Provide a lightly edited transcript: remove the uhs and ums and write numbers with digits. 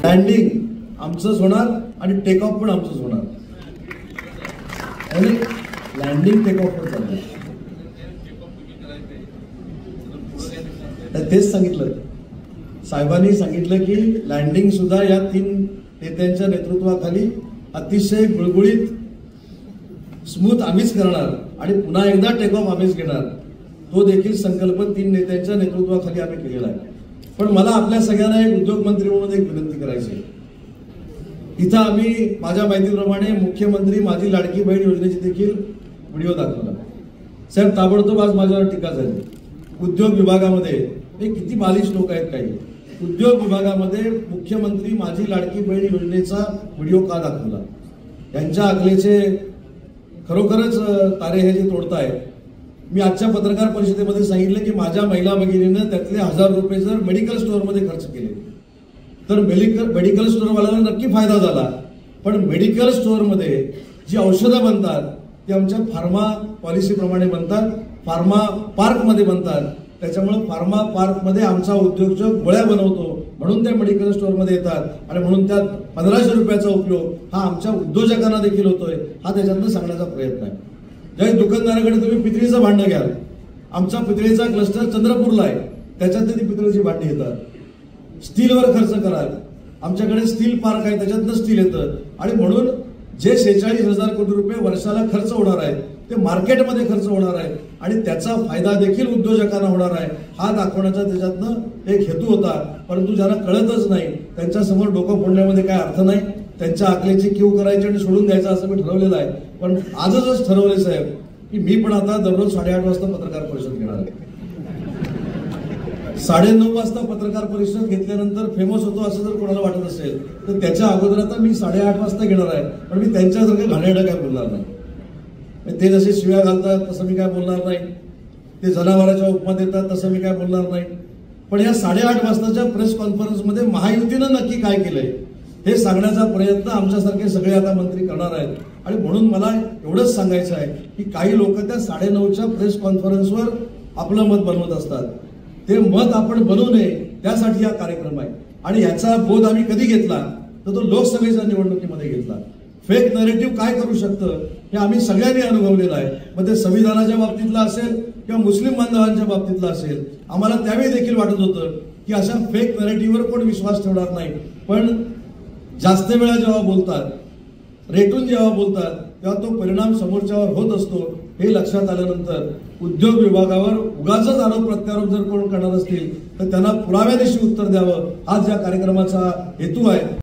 Landing आमचंच होणार आणि टेक ऑफ पण आमचंच होणार. आणि लँडिंग टेक ऑफ पण चालणार. तेच सांगितलं साहेबांनी सांगितलं की लँडिंग सुद्धा या 3 नेत्यांच्या नेतृत्वाखाली अतिशय गुळगुळीत स्मूथ आम्हीच करणार आणि पुन्हा एकदा टेक ऑफ आम्हीच घेणार. तो देखील संकल्प 3 नेत्यांच्या नेतृत्वाखाली आम्ही केलेला आहे. पण मला आपल्या सगळ्यांना एक उद्योग मंत्री म्हणून एक विनंती करायची आहे. इथं आम्ही माझ्या माहितीप्रमाणे मुख्यमंत्री माझी लाडकी बहीण योजनेची देखील व्हिडिओ दाखवला. साहेब ताबडतोब आज माझ्यावर टीका झाली. उद्योग विभागामध्ये हे किती बालिश लोक आहेत काही. उद्योग विभागामध्ये मुख्यमंत्री माझी लाडकी बहीण योजनेचा व्हिडिओ का दाखवला. यांच्या अकलेचे खरोखरच तारे हे जे तोडताय. मी आजच्या पत्रकार परिषदेमध्ये सांगितलं की माझ्या महिला भगिनीनं त्यातले 1000 रुपये जर मेडिकल स्टोअरमध्ये खर्च केले तर मेडिकल स्टोअरवाल्याला नक्की फायदा झाला. पण मेडिकल स्टोअरमध्ये जी औषधं बनतात ती आमच्या फार्मा पॉलिसीप्रमाणे बनतात, फार्मा पार्कमध्ये बनतात. त्याच्यामुळे फार्मा पार्कमध्ये आमचा उद्योजक गोळ्या बनवतो म्हणून त्या मेडिकल स्टोअरमध्ये येतात आणि म्हणून त्यात 1500 रुपयाचा उपयोग हा आमच्या उद्योजकांना देखील होतोय. हा त्याच्यातनं सांगण्याचा प्रयत्न आहे. ज्या दुकानदाराकडे तुम्ही पितळीचं भांडं घ्याल, आमचा पितळीचा क्लस्टर चंद्रपूरला आहे, त्याच्यातनं ती पितळीची भांडी येतात. स्टीलवर खर्च कराल, आमच्याकडे स्टील पार्क आहे, त्याच्यातनं स्टील येतं. आणि म्हणून जे 46,000 कोटी रुपये वर्षाला खर्च होणार आहे ते मार्केटमध्ये खर्च होणार आहे आणि त्याचा फायदा देखील उद्योजकांना होणार आहे. हा दाखवण्याचा त्याच्यातनं एक हेतू होता. परंतु ज्यांना कळतच नाही त्यांच्यासमोर डोकं फोडण्यामध्ये काय अर्थ नाही. त्यांच्या आकलेची कीव करायची आणि सोडून द्यायचं असं मी ठरवलेलं आहे. पण आजच ठरवले साहेब की मी पण आता दररोज 8:30 वाजता पत्रकार परिषद घेणार आहे. 9:30 वाजता पत्रकार परिषद घेतल्यानंतर फेमस होतो असं जर कोणाला वाटत असेल तर त्याच्या अगोदर आता मी 8:30 वाजता घेणार आहे. पण मी त्यांच्यासारखं घाणेरडं काय बोलणार नाही. ते जसे शिव्या घालतात तसं मी काय बोलणार नाही. ते जनावरांच्या उपमा देतात तसं मी काय बोलणार नाही. पण या 8:30 वाजताच्या प्रेस कॉन्फरन्समध्ये महायुतीनं नक्की काय केलंय हे सांगण्याचा प्रयत्न आमच्यासारखे सगळे आता मंत्री करणार आहेत. आणि म्हणून मला एवढंच सांगायचं आहे की काही लोक त्या 9:30च्या प्रेस कॉन्फरन्सवर आपलं मत बनवत असतात. ते मत आपण बनवू नये त्यासाठी हा कार्यक्रम आहे. आणि याचा बोध आम्ही कधी घेतला तर तो लोकसभेच्या निवडणुकीमध्ये घेतला. फेक नरेटिव्ह काय करू शकतं हे आम्ही सगळ्यांनी अनुभवलेलं आहे. मग ते संविधानाच्या बाबतीतलं असेल किंवा मुस्लिम बांधवांच्या बाबतीतलं असेल. आम्हाला त्यावेळी देखील वाटत होतं की अशा फेक नरेटिव्हवर कोण विश्वास ठेवणार नाही. पण जास्त वेळा जेव्हा बोलतात, रेटून जेव्हा बोलतात तेव्हा तो परिणाम समोरच्यावर होत असतो हे लक्षात आल्यानंतर उद्योग विभागावर उगाचच आरोप प्रत्यारोप जर कोण करणार असतील तर त्यांना पुराव्यानिशी उत्तर द्यावं हाच या कार्यक्रमाचा हेतू आहे.